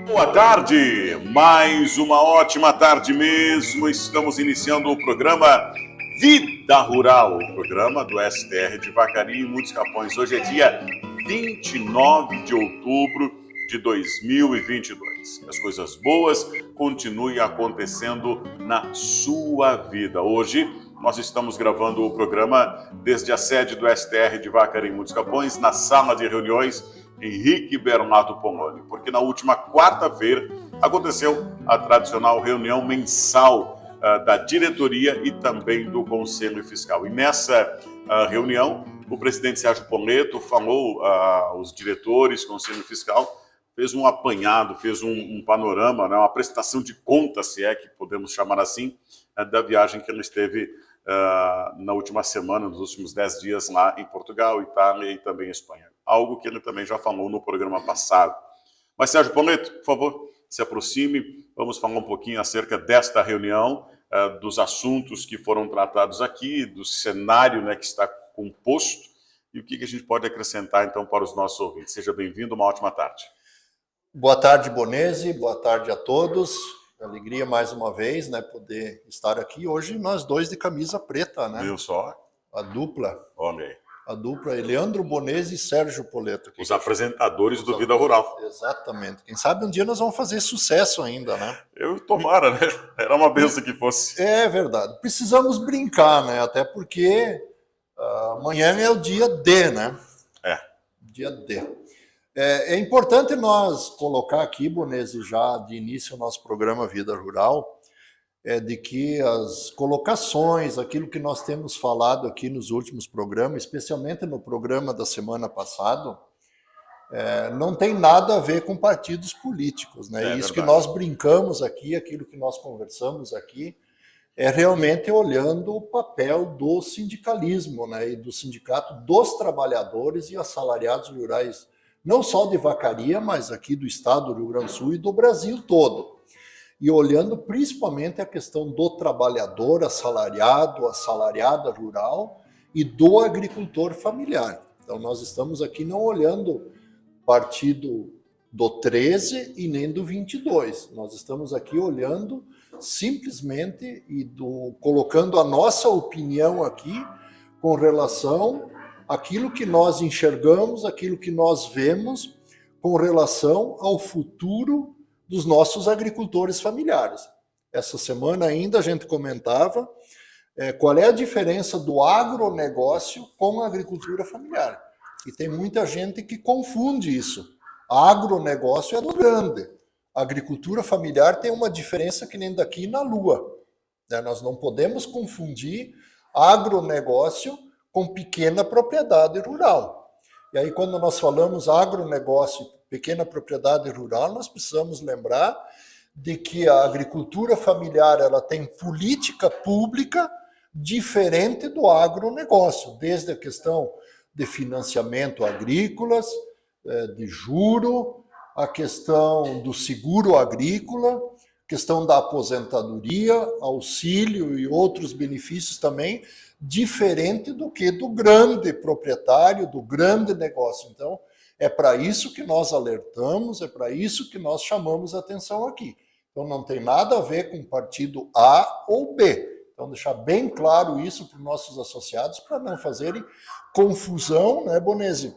Boa tarde, mais uma ótima tarde mesmo. Estamos iniciando o programa Vida Rural, o programa do STR de Vacaria e Muitos Capões. Hoje é dia 29 de outubro de 2022. Que as coisas boas continuem acontecendo na sua vida. Hoje nós estamos gravando o programa desde a sede do STR de Vacaria e Muitos Capões, na sala de reuniões Henrique Bernardo Pomoni, porque na última quarta-feira aconteceu a tradicional reunião mensal da diretoria e também do Conselho Fiscal. E nessa reunião, o presidente Sérgio Poleto falou aos diretores, Conselho Fiscal, fez um apanhado, fez um panorama, né, uma prestação de contas, se é que podemos chamar assim, da viagem que ele esteve na última semana, nos últimos 10 dias lá em Portugal, Itália e também Espanha. Algo que ele também já falou no programa passado. Mas, Sérgio Poleto, por favor, se aproxime. Vamos falar um pouquinho acerca desta reunião, dos assuntos que foram tratados aqui, do cenário, né, que está composto e o que a gente pode acrescentar, então, para os nossos ouvintes. Seja bem-vindo, uma ótima tarde. Boa tarde, Bonese. Boa tarde a todos. Alegria mais uma vez, né, poder estar aqui. Hoje nós dois de camisa preta, né? Viu só? A dupla. Olha aí. A dupla Leandro Bonese e Sérgio Poleto. Os apresentadores do Vida Rural. Exatamente. Quem sabe um dia nós vamos fazer sucesso ainda, né? Eu tomara, né? Era uma benção que fosse. É verdade. Precisamos brincar, né? Até porque amanhã é o dia D, né? É. Dia D. É importante nós colocar aqui, Bonese, já de início o nosso programa Vida Rural, de que as colocações, aquilo que nós temos falado aqui nos últimos programas, especialmente no programa da semana passada, não tem nada a ver com partidos políticos, né? Isso verdade. Que nós brincamos aqui, aquilo que nós conversamos aqui, é realmente olhando o papel do sindicalismo, né? E do sindicato dos trabalhadores e assalariados rurais, não só de Vacaria, mas aqui do estado do Rio Grande do Sul e do Brasil todo. E olhando principalmente a questão do trabalhador assalariado, assalariada rural e do agricultor familiar. Então nós estamos aqui não olhando partido do 13 e nem do 22. Nós estamos aqui olhando simplesmente colocando a nossa opinião aqui com relação àquilo que nós enxergamos, aquilo que nós vemos com relação ao futuro dos nossos agricultores familiares. Essa semana ainda a gente comentava qual é a diferença do agronegócio com a agricultura familiar. E tem muita gente que confunde isso. Agronegócio é do grande. A agricultura familiar tem uma diferença que nem daqui na lua. Nós não podemos confundir agronegócio com pequena propriedade rural. E aí quando nós falamos agronegócio, pequena propriedade rural, nós precisamos lembrar de que a agricultura familiar ela tem política pública diferente do agronegócio, desde a questão de financiamento agrícolas, de juro, a questão do seguro agrícola, questão da aposentadoria, auxílio e outros benefícios também, diferente do que do grande proprietário, do grande negócio. Então, é para isso que nós alertamos, é para isso que nós chamamos a atenção aqui. Então não tem nada a ver com partido A ou B. Então deixar bem claro isso para os nossos associados, para não fazerem confusão, né, Bonese,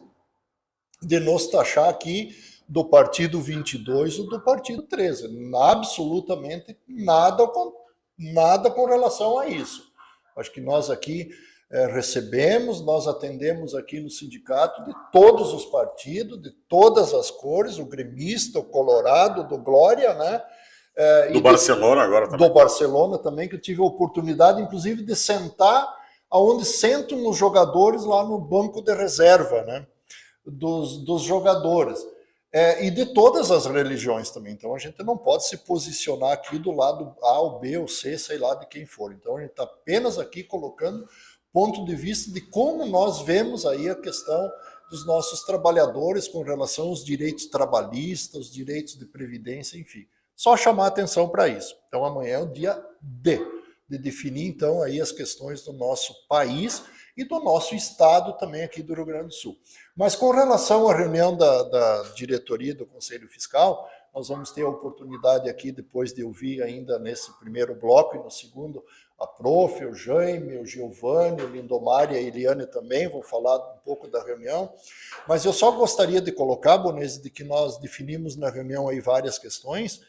de nos taxar aqui do partido 22 ou do partido 13. Absolutamente nada com relação a isso. Acho que nós aqui recebemos, nós atendemos aqui no sindicato de todos os partidos, de todas as cores, o gremista, o colorado, do Glória, né? Do Barcelona agora também. Do Barcelona também, que eu tive a oportunidade, inclusive, de sentar aonde sentam os jogadores lá no banco de reserva, né? Dos jogadores. E de todas as religiões também. Então a gente não pode se posicionar aqui do lado A ou B ou C, sei lá de quem for. Então a gente está apenas aqui colocando ponto de vista de como nós vemos aí a questão dos nossos trabalhadores com relação aos direitos trabalhistas, os direitos de previdência, enfim. Só chamar atenção para isso. Então amanhã é o dia D, de definir então aí as questões do nosso país e do nosso estado também aqui do Rio Grande do Sul. Mas com relação à reunião da diretoria do Conselho Fiscal, Nós vamos ter a oportunidade aqui, depois de ouvir ainda nesse primeiro bloco e no segundo, a Prof, o Jaime, o Giovanni, o Lindomar e a Eliane também vão falar um pouco da reunião. Mas eu só gostaria de colocar, Bonese, de que nós definimos na reunião aí várias questões,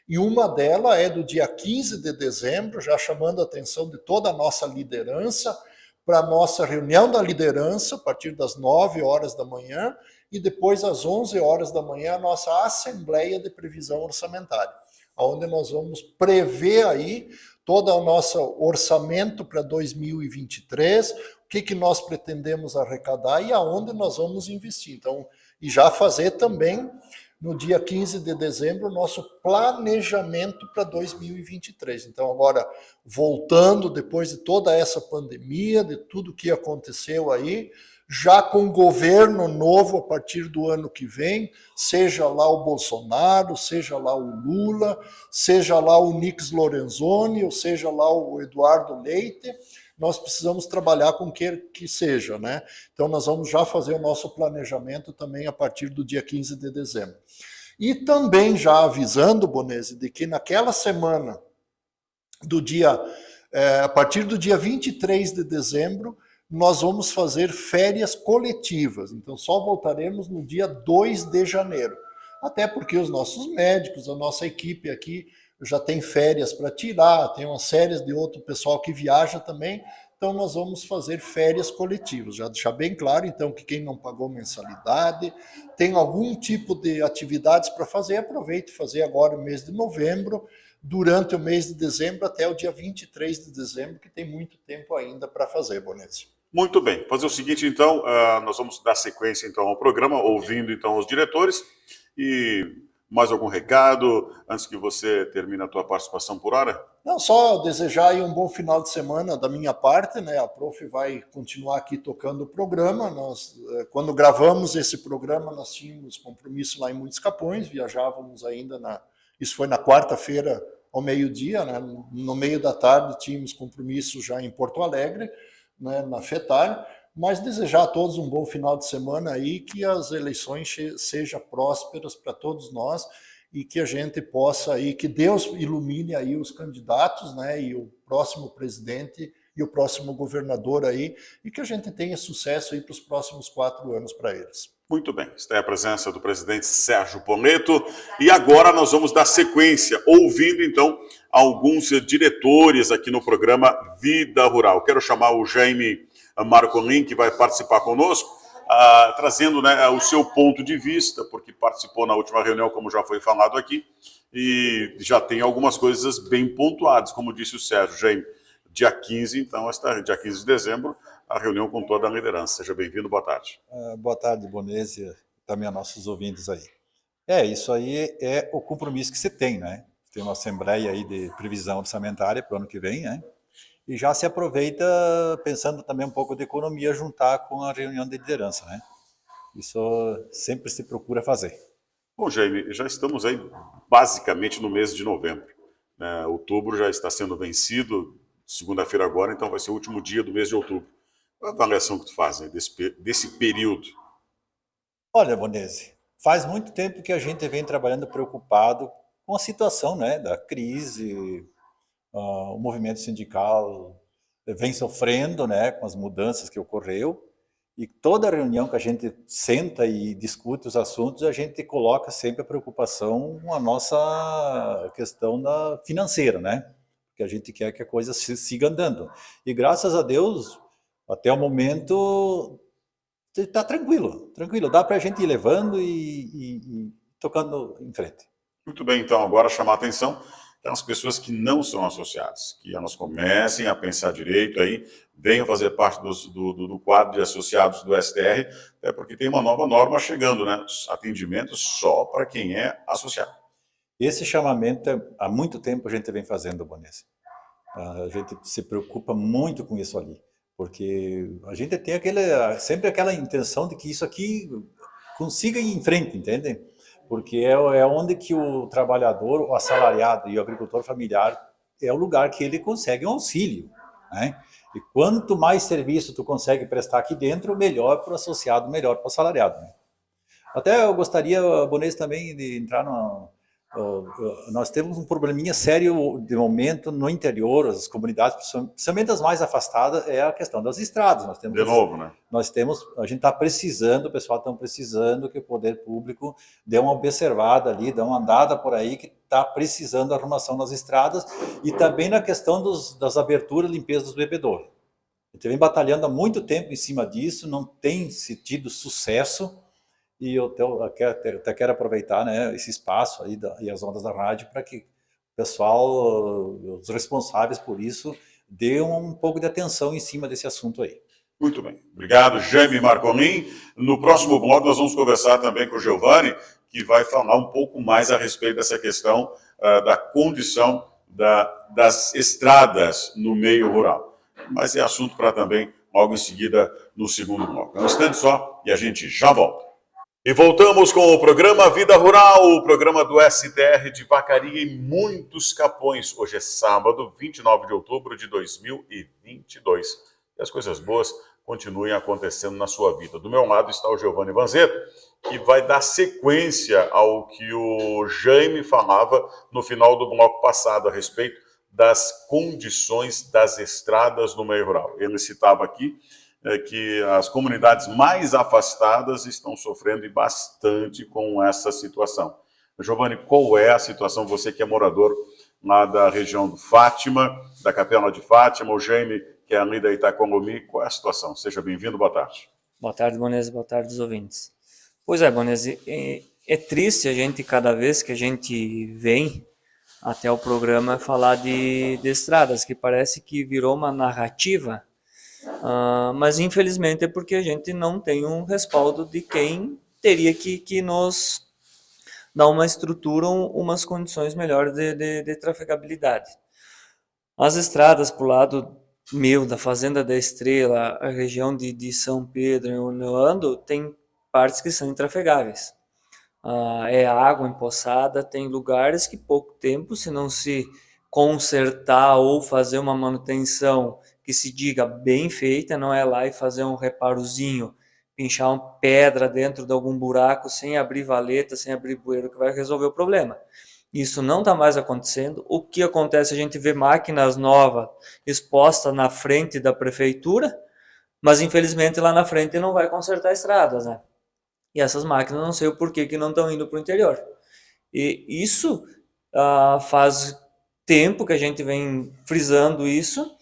e uma delas é do dia 15 de dezembro, já chamando a atenção de toda a nossa liderança, para a nossa reunião da liderança, a partir das 9 horas da manhã, e depois às 11 horas da manhã, a nossa Assembleia de Previsão Orçamentária, onde nós vamos prever aí todo o nosso orçamento para 2023, o que nós pretendemos arrecadar e aonde nós vamos investir. Então, e já fazer também, no dia 15 de dezembro, o nosso planejamento para 2023. Então, agora, voltando, depois de toda essa pandemia, de tudo que aconteceu aí, já com governo novo a partir do ano que vem, seja lá o Bolsonaro, seja lá o Lula, seja lá o Nix Lorenzoni, ou seja lá o Eduardo Leite, nós precisamos trabalhar com o que seja, né? Então, nós vamos já fazer o nosso planejamento também a partir do dia 15 de dezembro. E também já avisando, Bonese, de que naquela semana do dia, a partir do dia 23 de dezembro, nós vamos fazer férias coletivas. Então, só voltaremos no dia 2 de janeiro. Até porque os nossos médicos, a nossa equipe aqui já tem férias para tirar, tem umas férias de outro pessoal que viaja também. Então, nós vamos fazer férias coletivas. Já deixar bem claro, então, que quem não pagou mensalidade, tem algum tipo de atividades para fazer, aproveite fazer agora no mês de novembro, durante o mês de dezembro até o dia 23 de dezembro, que tem muito tempo ainda para fazer, Bonese. Muito bem, fazer o seguinte então, nós vamos dar sequência então ao programa, ouvindo então os diretores, e mais algum recado antes que você termine a tua participação por hora? Não, só desejar aí um bom final de semana da minha parte, né? A Prof vai continuar aqui tocando o programa. Nós, quando gravamos esse programa, nós tínhamos compromisso lá em Muitos Capões, viajávamos ainda isso foi na quarta-feira ao meio-dia, né? No meio da tarde tínhamos compromisso já em Porto Alegre, né, na FETAR, mas desejar a todos um bom final de semana aí, que as eleições sejam prósperas para todos nós e que a gente possa aí, que Deus ilumine aí os candidatos, né, e o próximo presidente e o próximo governador aí, e que a gente tenha sucesso aí para os próximos 4 anos para eles. Muito bem, está aí a presença do presidente Sérgio Poleto, e agora nós vamos dar sequência, ouvindo então alguns diretores aqui no programa Vida Rural. Quero chamar o Jaime Marcolin, que vai participar conosco, trazendo, né, o seu ponto de vista, porque participou na última reunião, como já foi falado aqui, e já tem algumas coisas bem pontuadas, como disse o Sérgio. Jaime, dia 15, então, dia 15 de dezembro, a reunião com toda a liderança. Seja bem-vindo, boa tarde. Boa tarde, Bonese, e também a nossos ouvintes aí. Isso aí é o compromisso que você tem, né? Tem uma assembleia aí de previsão orçamentária para o ano que vem, né? E já se aproveita, pensando também um pouco de economia, juntar com a reunião de liderança, né? Isso sempre se procura fazer. Bom, Jaime, já estamos aí basicamente no mês de novembro. Outubro já está sendo vencido, segunda-feira agora, então vai ser o último dia do mês de outubro. Qual a avaliação que tu faz, né, desse período? Olha, Bonese, faz muito tempo que a gente vem trabalhando preocupado com a situação, né, da crise, o movimento sindical vem sofrendo, né, com as mudanças que ocorreu, e toda reunião que a gente senta e discute os assuntos, a gente coloca sempre a preocupação com a nossa questão financeira, né, porque a gente quer que a coisa siga andando. E graças a Deus, até o momento, está tranquilo, dá para a gente ir levando e tocando em frente. Muito bem, então agora chamar a atenção das pessoas que não são associadas, que elas comecem a pensar direito aí, venham fazer parte do quadro de associados do STR, até porque tem uma nova norma chegando, né? Atendimentos só para quem é associado. Esse chamamento, há muito tempo a gente vem fazendo, Bonese. A gente se preocupa muito com isso ali, porque a gente tem sempre aquela intenção de que isso aqui consiga ir em frente, entende? Porque é onde que o trabalhador, o assalariado e o agricultor familiar é o lugar que ele consegue um auxílio, né? E quanto mais serviço tu consegue prestar aqui dentro, melhor para o associado, melhor para o assalariado, né? Até eu gostaria, Bonese, também de entrar Nós temos um probleminha sério de momento no interior, as comunidades, principalmente as mais afastadas, é a questão das estradas. Nós temos, De novo, né? a gente está precisando, o pessoal está precisando que o poder público dê uma observada ali, dê uma andada por aí, que está precisando da arrumação nas estradas, e também na questão das aberturas e limpeza dos bebedouros. A gente vem batalhando há muito tempo em cima disso, não tem se tido sucesso. E eu até quero aproveitar, né, esse espaço aí e as ondas da rádio para que o pessoal, os responsáveis por isso, dêem um pouco de atenção em cima desse assunto aí. Muito bem. Obrigado, Jaime Marcolin. No próximo bloco nós vamos conversar também com o Giovanni, que vai falar um pouco mais a respeito dessa questão da condição das estradas no meio rural. Mas é assunto para também, logo em seguida, no segundo bloco. Um instante só e a gente já volta. E voltamos com o programa Vida Rural, o programa do STR de Vacaria em Muitos Capões. Hoje é sábado, 29 de outubro de 2022. E as coisas boas continuem acontecendo na sua vida. Do meu lado está o Giovanni Vanzeto, que vai dar sequência ao que o Jaime falava no final do bloco passado a respeito das condições das estradas no meio rural. Ele citava aqui que as comunidades mais afastadas estão sofrendo bastante com essa situação. Giovanni, qual é a situação? Você que é morador lá da região do Fátima, da Capela de Fátima, o Jaime, que é ali da Itacolomi, qual é a situação? Seja bem-vindo, boa tarde. Boa tarde, Bonese, boa tarde os ouvintes. Pois é, Bonese, é triste a gente, cada vez que a gente vem até o programa, falar de estradas, que parece que virou uma narrativa. Mas infelizmente é porque a gente não tem um respaldo de quem teria que nos dar uma estrutura, umas condições melhores de trafegabilidade. As estradas para o lado meu, da Fazenda da Estrela, a região de São Pedro, onde eu ando, tem partes que são intrafegáveis. É água empoçada, tem lugares que pouco tempo, se não se consertar ou fazer uma manutenção que se diga bem feita, não é lá e fazer um reparozinho, pinchar uma pedra dentro de algum buraco sem abrir valeta, sem abrir bueiro, que vai resolver o problema. Isso não está mais acontecendo. O que acontece? A gente vê máquinas novas expostas na frente da prefeitura, mas infelizmente lá na frente não vai consertar estradas, né? E essas máquinas não sei o porquê que não estão indo para o interior. E isso faz tempo que a gente vem frisando isso.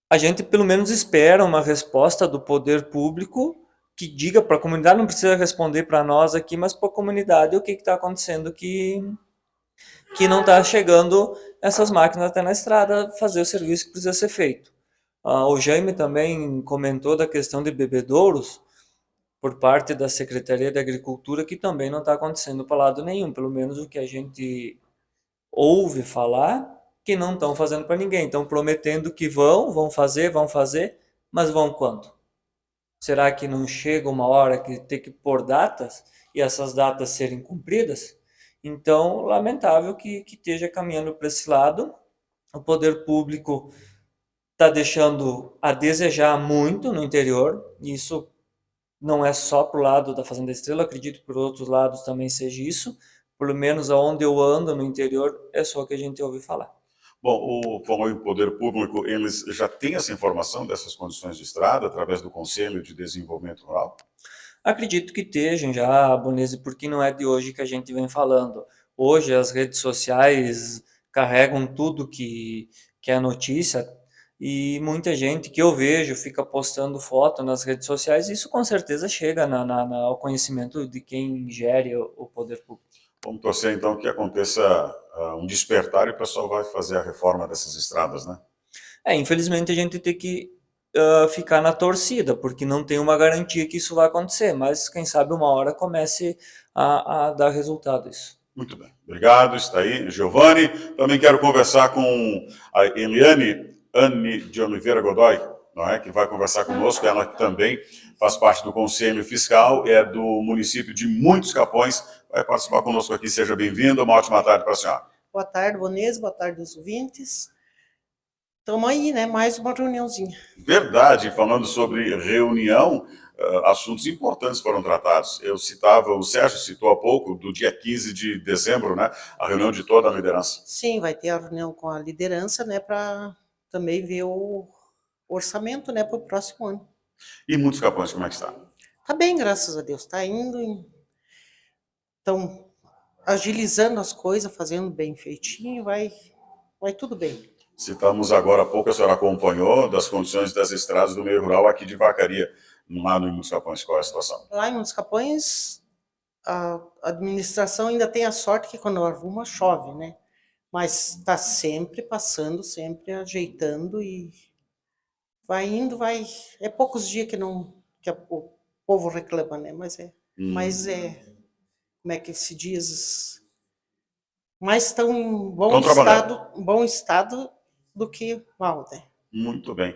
A gente pelo menos espera uma resposta do poder público que diga para a comunidade, não precisa responder para nós aqui, mas para a comunidade o que está acontecendo, que não está chegando essas máquinas até na estrada fazer o serviço que precisa ser feito. O Jaime também comentou da questão de bebedouros por parte da Secretaria de Agricultura, que também não está acontecendo para lado nenhum, pelo menos o que a gente ouve falar, que não estão fazendo para ninguém, estão prometendo que vão fazer, mas vão quando? Será que não chega uma hora que tem que pôr datas e essas datas serem cumpridas? Então, lamentável que esteja caminhando para esse lado. O poder público está deixando a desejar muito no interior. Isso não é só para o lado da Fazenda Estrela, acredito que por outros lados também seja isso. Pelo menos aonde eu ando no interior, é só o que a gente ouve falar. Bom, falou em poder público, eles já têm essa informação dessas condições de estrada através do Conselho de Desenvolvimento Rural? Acredito que estejam já, Bonese, porque não é de hoje que a gente vem falando. Hoje as redes sociais carregam tudo que é notícia e muita gente que eu vejo fica postando foto nas redes sociais e isso com certeza chega ao conhecimento de quem gere o poder público. Vamos torcer então que aconteça um despertar e o pessoal vai fazer a reforma dessas estradas, né? Infelizmente a gente tem que ficar na torcida, porque não tem uma garantia que isso vai acontecer, mas quem sabe uma hora comece a dar resultado isso. Muito bem, obrigado, está aí, Giovanni. Também quero conversar com a Eliane de Oliveira Godoy, não é? Que vai conversar conosco, ela que também faz parte do Conselho Fiscal, é do município de Muitos Capões, vai participar conosco aqui, seja bem-vinda, uma ótima tarde para a senhora. Boa tarde, Bonese, boa tarde aos ouvintes. Estamos aí, né? Mais uma reuniãozinha. Verdade, falando sobre reunião, assuntos importantes foram tratados. O Sérgio citou há pouco, do dia 15 de dezembro, né, a reunião de toda a liderança. Sim, vai ter a reunião com a liderança, né, para também ver o orçamento, né, para o próximo ano. E Muitos Capões, como é que está? Tá bem, graças a Deus, está indo. Estão agilizando as coisas, fazendo bem feitinho, vai tudo bem. Citamos agora há pouco, a senhora acompanhou das condições das estradas do meio rural aqui de Vacaria, lá no Muitos Capões. Qual é a situação? Lá em Muitos Capões, a administração ainda tem a sorte que quando arruma, chove, né? Mas está sempre passando, sempre ajeitando e vai indo, vai. É poucos dias que o povo reclama, né? Mas como é que se diz? Mas estão em bom estado do que mal, né? Muito bem.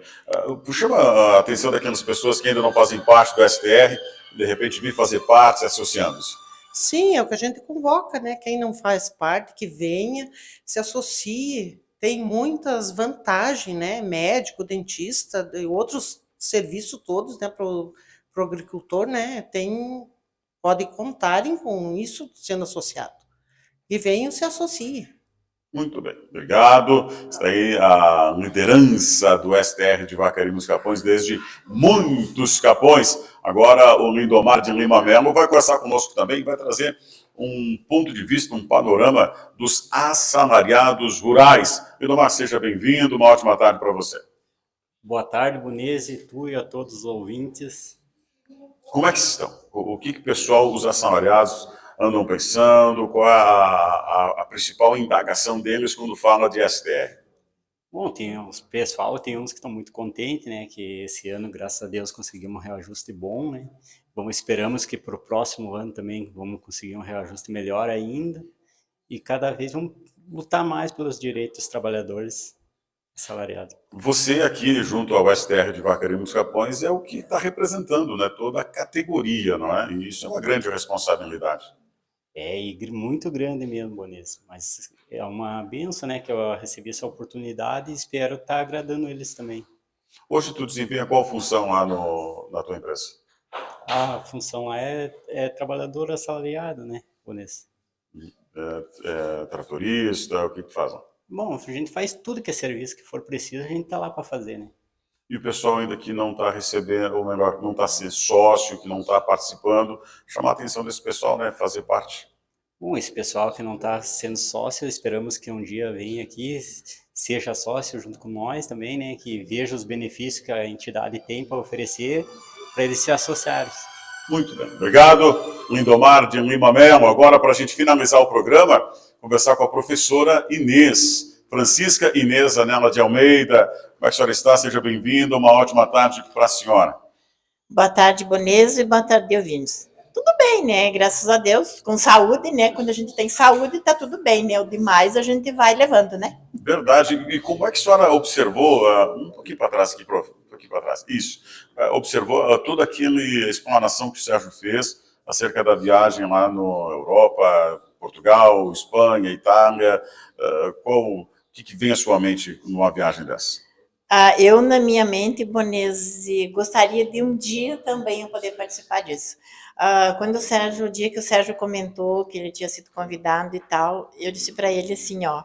Chama a atenção daquelas pessoas que ainda não fazem parte do STR, de repente vir fazer parte, se associando-se. Sim, é o que a gente convoca, né? Quem não faz parte, que venha, se associe. Tem muitas vantagens, né? Médico, dentista, e outros serviços todos, né? Para o agricultor, né? Pode contarem com isso sendo associado. E venham se associe. Muito bem, obrigado. Está aí a liderança do STR de Vacaria Muitos Capões desde Muitos Capões. Agora o Lindomar de Lima Melo vai conversar conosco também, vai trazer um ponto de vista, um panorama dos assalariados rurais. Lindomar, seja bem-vindo, uma ótima tarde para você. Boa tarde, Bonese, tu e a todos os ouvintes. Como é que estão? O que o pessoal, os assalariados, andam pensando? Qual é a principal indagação deles quando fala de STR? Bom, tem uns que estão muito contentes, né, que esse ano, graças a Deus, conseguimos um reajuste bom, né. Esperamos que para o próximo ano também vamos conseguir um reajuste melhor ainda e cada vez vamos lutar mais pelos direitos dos trabalhadores assalariados. Você aqui, junto ao STR de Vacaria Muitos Capões, é o que está representando, né, toda a categoria, não é? E isso é uma grande responsabilidade. E muito grande mesmo, Bonese, mas é uma benção, né, que eu recebi essa oportunidade e espero estar agradando eles também. Hoje tu desempenha qual função lá na tua empresa? A função lá é trabalhador assalariado, né, Bonese? Tratorista, o que tu faz lá? Bom, a gente faz tudo que é serviço que for preciso, a gente tá lá para fazer, né? E o pessoal ainda que não está recebendo, ou melhor, não está sendo sócio, que não está participando, chamar a atenção desse pessoal, né, fazer parte. Bom, esse pessoal que não está sendo sócio, esperamos que um dia venha aqui, seja sócio junto com nós também, né, que veja os benefícios que a entidade tem para oferecer, para eles se associarem. Muito bem, obrigado. Lindomar de Lima Melo. Agora, para a gente finalizar o programa, conversar com a professora Inês, Francisca Inês Anela de Almeida. Como é que a senhora está? Seja bem-vinda, uma ótima tarde para a senhora. Boa tarde, Bonese, e boa tarde, ouvintes. Tudo bem, né? Graças a Deus, com saúde, né? Quando a gente tem saúde, tá tudo bem, né? O demais a gente vai levando, né? Verdade. E como é que a senhora observou, um pouquinho para trás aqui, prof, um pouquinho para trás, isso, observou toda aquela explanação que o Sérgio fez acerca da viagem lá na Europa, Portugal, Espanha, Itália, o que vem à sua mente numa viagem dessa? Eu, na minha mente, Bonese, gostaria de um dia também eu poder participar disso. O dia que o Sérgio comentou que ele tinha sido convidado e tal, eu disse para ele assim, ó,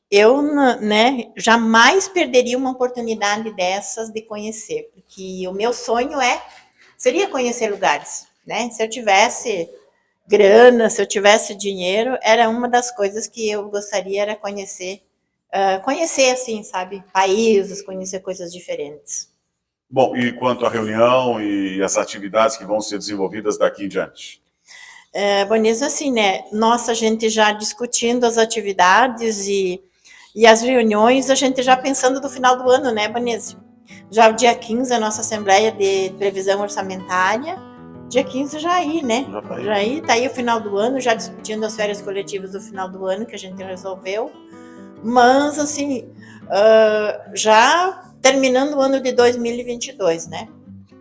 eu, né, jamais perderia uma oportunidade dessas de conhecer, porque o meu sonho seria conhecer lugares, né? Se eu tivesse grana, se eu tivesse dinheiro, era uma das coisas que eu gostaria era conhecer, assim, sabe, países, conhecer coisas diferentes. Bom, e quanto à reunião e as atividades que vão ser desenvolvidas daqui em diante? Bonito, assim, né, nossa, a gente já discutindo as atividades e as reuniões, a gente já pensando no final do ano, né, Bonese? Já o dia 15, a nossa Assembleia de Previsão Orçamentária, dia 15 já aí, né? Tá aí o final do ano, já discutindo as férias coletivas do final do ano, que a gente resolveu. Mas, assim, já terminando o ano de 2022, né?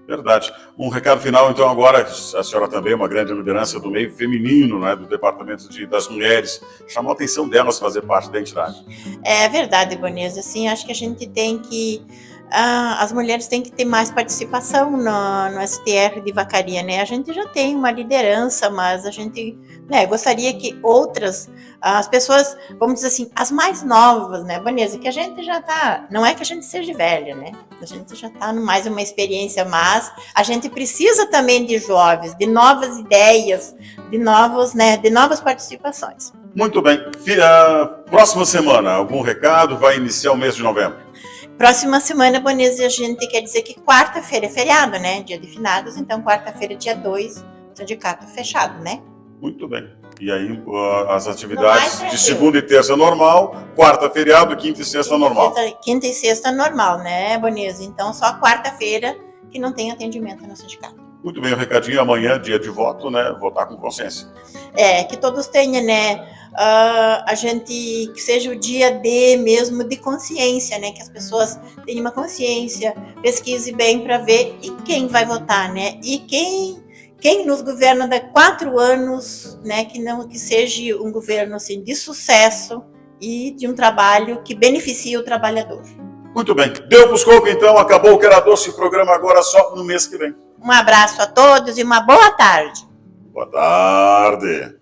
Verdade. Um recado final, então, agora, a senhora também é uma grande liderança do meio feminino, né, do Departamento das Mulheres, chamou a atenção delas fazer parte da entidade. É verdade, Bonesa, assim, acho que a gente tem que as mulheres têm que ter mais participação no STR de Vacaria, né? A gente já tem uma liderança, mas a gente, né, gostaria que outras, as pessoas, vamos dizer assim, as mais novas, né, Vanessa, que a gente já tá, não é que a gente seja velha, né? A gente já tá mais uma experiência, mas a gente precisa também de jovens, de novas ideias, de novas participações. Muito bem. Próxima semana, algum recado? Vai iniciar o mês de novembro. Próxima semana, Bonese, a gente quer dizer que quarta-feira é feriado, né? Dia de finados, então quarta-feira, dia 2, sindicato fechado, né? Muito bem. E aí as atividades de segunda e terça normal, quarta feriado, quinta e sexta normal. Quinta e sexta normal, né, Bonese? Então só quarta-feira que não tem atendimento no sindicato. Muito bem, o recadinho amanhã, dia de voto, né? Votar com consciência. Que todos tenham, né? A gente, que seja o dia mesmo de consciência, né? Que as pessoas tenham uma consciência, pesquise bem para ver e quem vai votar, né? E quem nos governa há 4 anos, né? Que seja um governo assim, de sucesso e de um trabalho que beneficie o trabalhador. Muito bem. Deu pros cocos, então. Acabou o Que Era Doce, programa agora só no mês que vem. Um abraço a todos e uma boa tarde. Boa tarde.